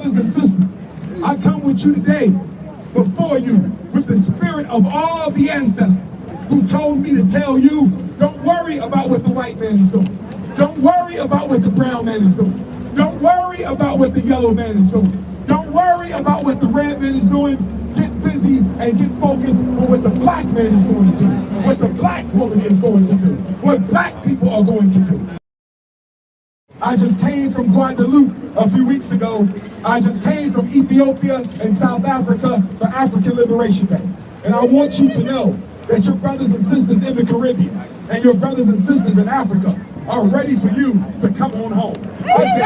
brothers and sisters, I come with you today, before you, with the spirit of all the ancestors who told me to tell you, don't worry about what the white man is doing. Don't worry about what the brown man is doing. Don't worry about what the yellow man is doing. Don't worry about what the red man is doing. Get busy and get focused on what the black man is going to do, what the black woman is going to do, what black people are going to do. I just came from Guadeloupe a few weeks ago. I just came from Ethiopia and South Africa for African Liberation Day. And I want you to know that your brothers and sisters in the Caribbean and your brothers and sisters in Africa are ready for you to come on home. I said,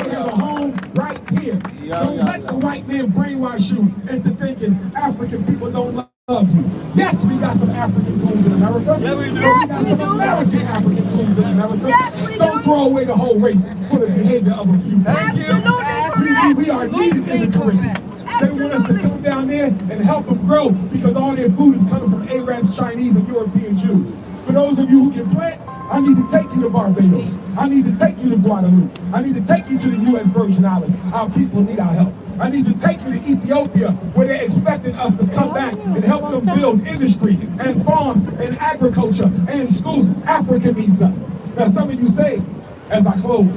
they have a home right here. Don't let the white man brainwash you into thinking African people don't love you. Yes, we got some African coons in America. Yeah, we do. Yes, we got some American African coons in America. Yes, we do. Don't throw away the whole race for the behavior of a few. Absolutely correct. We are needed in the Caribbean. They want us to come down there and help them grow because all their food is coming from Arabs, Chinese, and European Jews. For those of you who can plant, I need to take you to Barbados. I need to take you to Guadeloupe. I need to take you to the U.S. Virgin Islands. Our people need our help. I need to take you to Ethiopia, where they're expecting us to come back and help them build industry and farms and agriculture and schools. Africa needs us. Now, some of you say, as I close,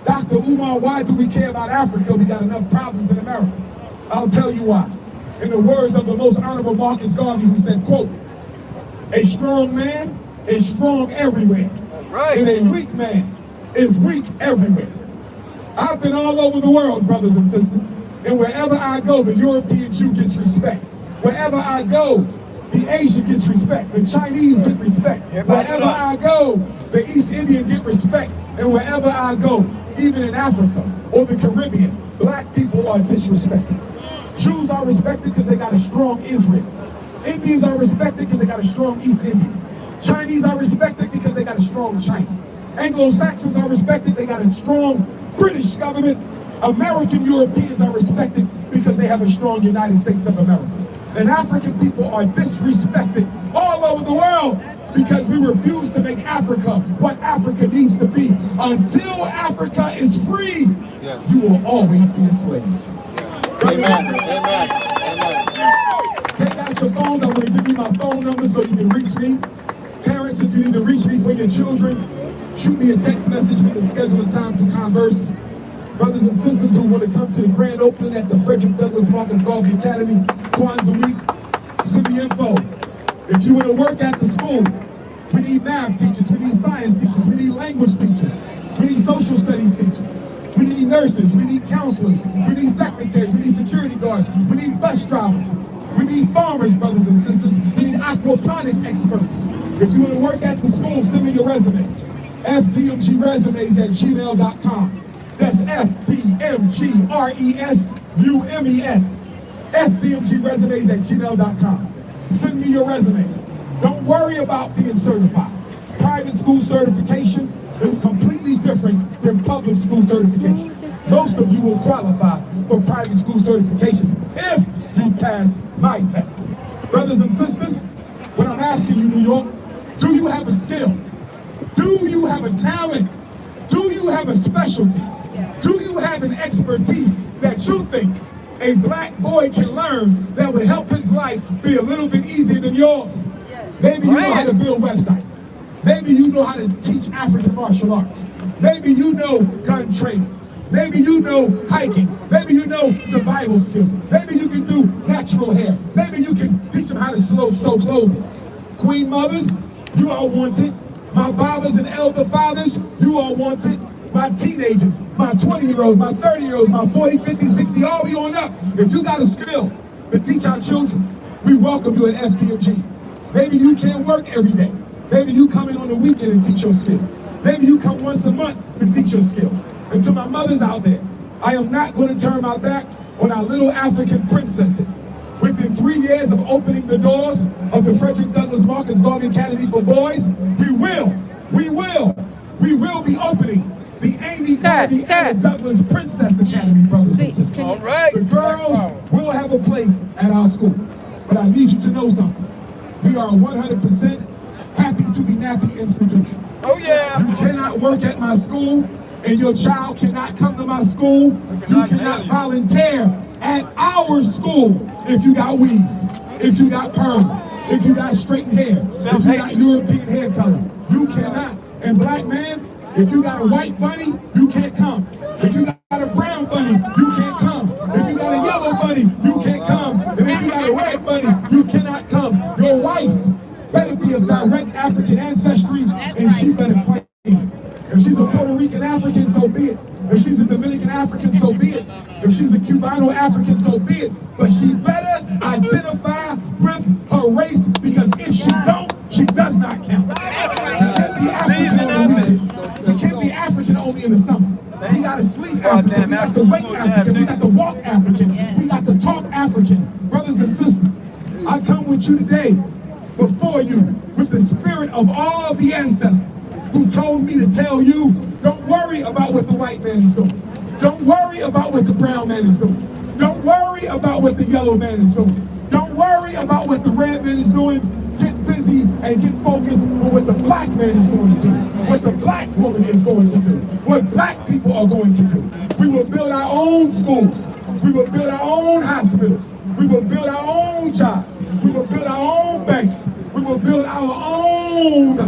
Dr. Umar, why do we care about Africa? We got enough problems in America. I'll tell you why. In the words of the most honorable Marcus Garvey, who said, quote, a strong man is strong everywhere, and a weak man is weak everywhere. I've been all over the world, brothers and sisters, and wherever I go, the European Jew gets respect. Wherever I go, the Asian gets respect. The Chinese get respect. Wherever I go, the East Indian get respect. And wherever I go, even in Africa or the Caribbean, black people are disrespected. Jews are respected because they got a strong Israel. Indians are respected because they got a strong East Indian. Chinese are respected because they got a strong China. Anglo-Saxons are respected, they got a strong British government. American Europeans are respected because they have a strong United States of America. And African people are disrespected all over the world because we refuse to make Africa what Africa needs to be. Until Africa is free, you will always be a slave. Amen. Amen. Take out your phones. I want to give you my phone number so you can reach me. Parents, if you need to reach me for your children, shoot me a text message. We can schedule a time to converse. Brothers and sisters who want to come to the grand opening at the Frederick Douglass Marcus Garvey Academy, Kwanzaa Week, send me info. If you want to work at the school, we need math teachers, we need science teachers, we need language teachers, we need social studies teachers, we need nurses, we need counselors, we need secretaries, we need security guards, we need bus drivers, we need farmers, brothers and sisters, we need aquaponics experts. If you want to work at the school, send me your resume. FDMGresumes@gmail.com. That's FDMGRESUMES. FDMGresumes@gmail.com. Send me your resume. Don't worry about being certified. Private school certification is completely different than public school certification. Most of you will qualify for private school certification if you pass my test. Brothers and sisters, what I'm asking you, New York, do you have a skill? Do you have a talent? Do you have a specialty? Do you have an expertise that you think a black boy can learn that would help his life be a little bit easier than yours? Maybe you know how to build websites. Maybe you know how to teach African martial arts. Maybe you know gun training. Maybe you know hiking. Maybe you know survival skills. Maybe you can do natural hair. Maybe you can teach them how to sew clothing. Queen mothers, you are wanted. My fathers and elder fathers, you are wanted. My teenagers, my 20-year-olds, my 30-year-olds, my 40, 50, 60, all we on up. If you got a skill to teach our children, we welcome you at FDMG. Maybe you can't work every day. Maybe you come in on the weekend and teach your skill. Maybe you come once a month and teach your skill. And to my mothers out there, I am not going to turn my back on our little African princesses. Within 3 years of opening the doors of the Frederick Douglass Marcus Garvey Academy for Boys, we will be opening the Amy Garvey Douglass Princess Academy, brothers and sisters. All right. The girls will have a place at our school. But I need you to know something. We are a 100% happy to be nappy institution. Oh yeah. You cannot work at my school and your child cannot come to my school, you cannot volunteer at our school if you got weave, if you got perm, if you got straightened hair, if you got European hair color. You cannot. And black man, if you got a white bunny, you can't come. If you got a brown bunny, you can't come. If you got a yellow bunny, you can't come. And if you got a red bunny, you cannot come. Your wife better be of direct African ancestry, and she better claim it. If she's a Puerto Rican African, so be it. If she's a Dominican African, so be it. If she's a Cubano African, so be it. But she better identify with her race, because if she don't, she does not count. You can't be African on the weekend. You can't be African only in the summer. We got to sleep African, we got to wake African, we got to walk African, we got to talk African. Brothers and sisters, I come with you today, before you, with the spirit of all the ancestors who told me to tell you, don't worry about what the white man is doing. Don't worry about what the brown man is doing. Don't worry about what the yellow man is doing. Don't worry about what the red man is doing. Get busy and get focused on what the black man is going to do, what the black woman is going to do, what black people are going to do. We will build our own schools. We will build our own hospitals. We will build our own jobs. We will build our own banks. We will build our own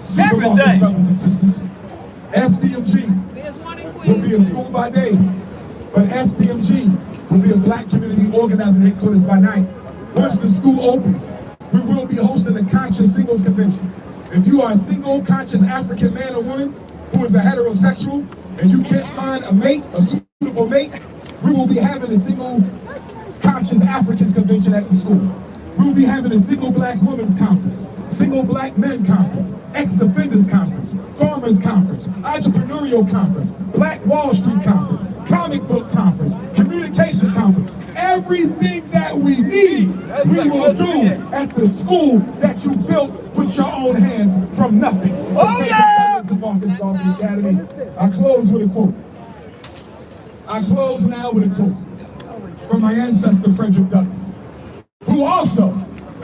supermarkets, brothers and sisters. FDMG will be a school by day, but FDMG will be a black community organizing headquarters by night. Once the school opens, we will be hosting a conscious singles convention. If you are a single, conscious African man or woman who is a heterosexual and you can't find a mate, a suitable mate, we will be having a single, conscious Africans convention at the school. We will be having a single black women's conference, single black men conference, ex-offenders conference, farmers conference, entrepreneurial conference, Black Wall Street conference, comic book conference, communication conference. Everything that we need, we will do at the school that you built with your own hands from nothing. Oh yeah! Academy. I close with a quote. I close now with a quote from my ancestor Frederick Douglass, who also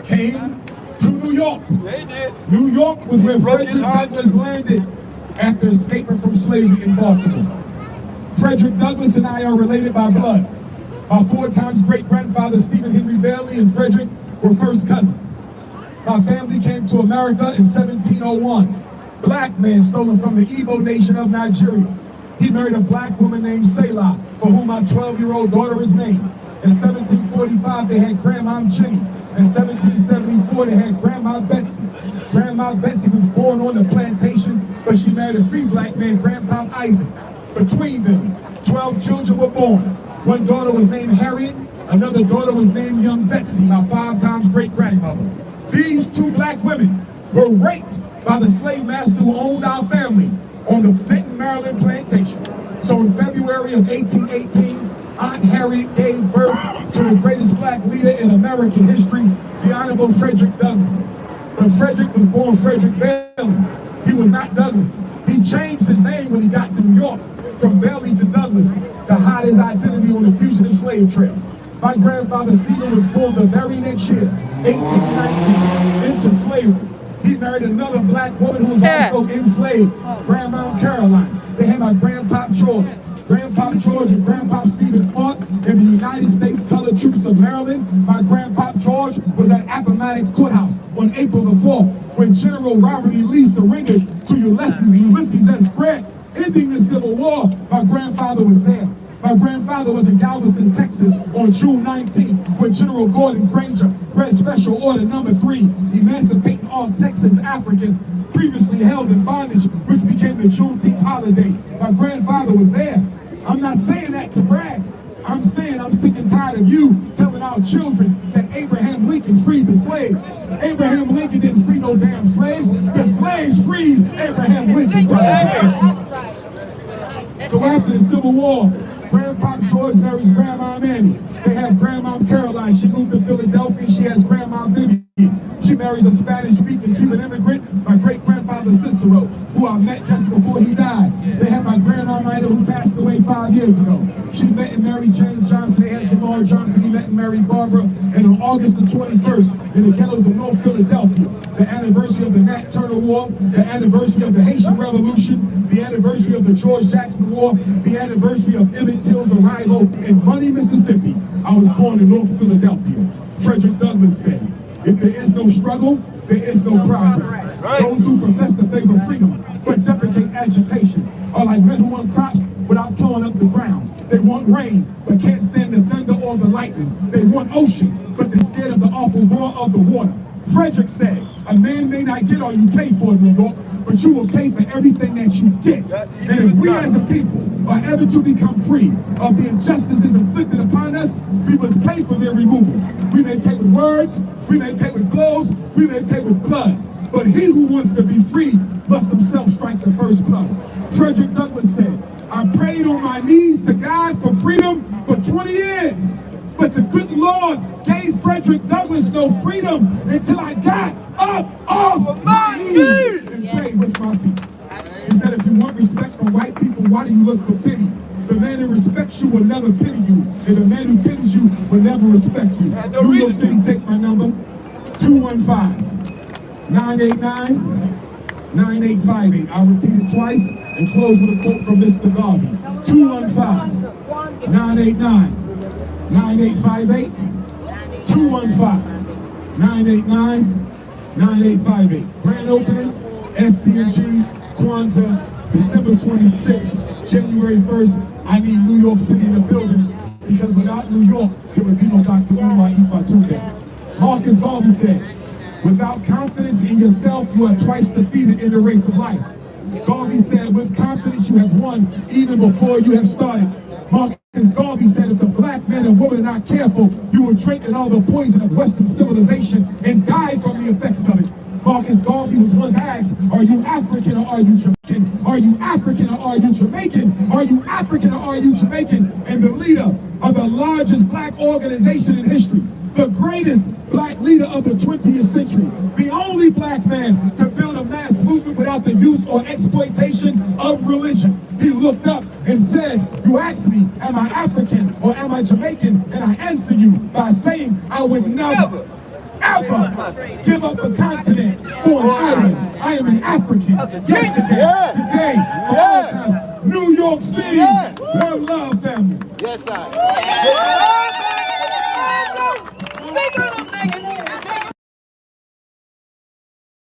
came to New York. They did. New York was where Frederick Douglass landed after escaping from slavery in Baltimore. Frederick Douglass and I are related by blood. My 4 times great-grandfather Stephen Henry Bailey and Frederick were first cousins. My family came to America in 1701. Black man stolen from the Igbo nation of Nigeria. He married a black woman named Selah, for whom my 12-year-old daughter is named. In 1745, they had Grandma Jenny. In 1774, they had Grandma Betsy. Grandma Betsy was born on the plantation, but she married a free black man, Grandpa Isaac. Between them, 12 children were born. One daughter was named Harriet, another daughter was named Young Betsy, my 5 times great-grandmother. These 2 black women were raped by the slave master who owned our family on the Benton, Maryland plantation. So in February of 1818, Aunt Harriet gave birth to the greatest black leader in American history, the Honorable Frederick Douglass. But Frederick was born Frederick Bailey. He was not Douglass. He changed his name when he got to New York, from Bailey to Douglass, to hide his identity on the fugitive slave trail. My grandfather Stephen was born the very next year, 1819, into slavery. He married another black woman who was also enslaved, Grandma Caroline. They had my Grandpa George. Grandpa George and Grandpa Stephen fought in the United States Colored Troops of Maryland. My Grandpa George was at Appomattox Courthouse on April the 4th when General Robert E. Lee surrendered to Ulysses S. Grant, ending the Civil War. My grandfather was there. My grandfather was in Galveston, Texas on June 19th when General Gordon Granger read Special Order Number 3, emancipating all Texas Africans previously held in bondage, which became the Juneteenth holiday. My grandfather was there. I'm not saying that to brag. I'm saying I'm sick and tired of you telling our children that Abraham Lincoln freed the slaves. Abraham Lincoln didn't free no damn slaves. The slaves freed Abraham Lincoln. So after the Civil War, Grandpa George marries Grandma Annie. They have Grandma Caroline. She moved to Philadelphia. She has Grandma Vivian. She marries a Spanish-speaking Cuban immigrant, my great-grandfather Cicero, who I met just before he died. They have my grandma Ida, who passed away 5 years ago. She met and married James Johnson. They had Jamal Johnson. He met and married Barbara. And on August the 21st, in the ghettos of North Philadelphia, the anniversary of the Nat Turner War, the anniversary of the Haitian Revolution, the anniversary of the George Jackson War, the anniversary of Emmett Till's arrival in Bunny, Mississippi. I was born in North Philadelphia. Frederick Douglass said, if there is no struggle, there is no progress. Those who profess to favor freedom but deprecate agitation are like men who want crops without plowing up the ground. They want rain but can't stand the thunder or the lightning. They want ocean but they're scared of the awful roar of the water. Frederick said, a man may not get all you pay for in New York, but you will pay for everything that you get. And if we as a people are ever to become free of the injustices inflicted upon us, we must pay for their removal. We may pay with words, we may pay with blows, we may pay with blood. But he who wants to be free must himself strike the first blow. Frederick Douglass said, I prayed on my knees to God for freedom for 20 years. But the good Lord gave Frederick Douglass no freedom until I got up off my knees and prayed with my feet. He said, if you want respect from white people, why do you look for pity? The man who respects you will never pity you, and the man who pities you will never respect you. New York City, take my number, 215-989-9858. I'll repeat it twice and close with a quote from Mr. Garvey. 215-989-9858. 215-989-9858. Grand opening, FDMG, Kwanzaa, December 26th, January 1st. I need New York City in the building because without New York, there would be no Dr.Umar today. Marcus Garvey said, without confidence in yourself, you are twice defeated in the race of life. Garvey said, with confidence you have won even before you have started. Marcus Garvey said, if the black men and women are not careful, you will drink in all the poison of Western civilization and die from the effects of it. Marcus Garvey was once asked, are you African or are you Jamaican? Are you African or are you Jamaican? Are you African or are you Jamaican? And the leader of the largest black organization in history, the greatest black leader of the 20th century, the only black man to build a mass movement without the use or exploitation of religion. He looked up and said, you asked me, am I African or am I Jamaican? And I answer you by saying, I would never, ever give up a continent for an island. I am an African. Yesterday, today, for all time. New York City, one love family. Yes, sir.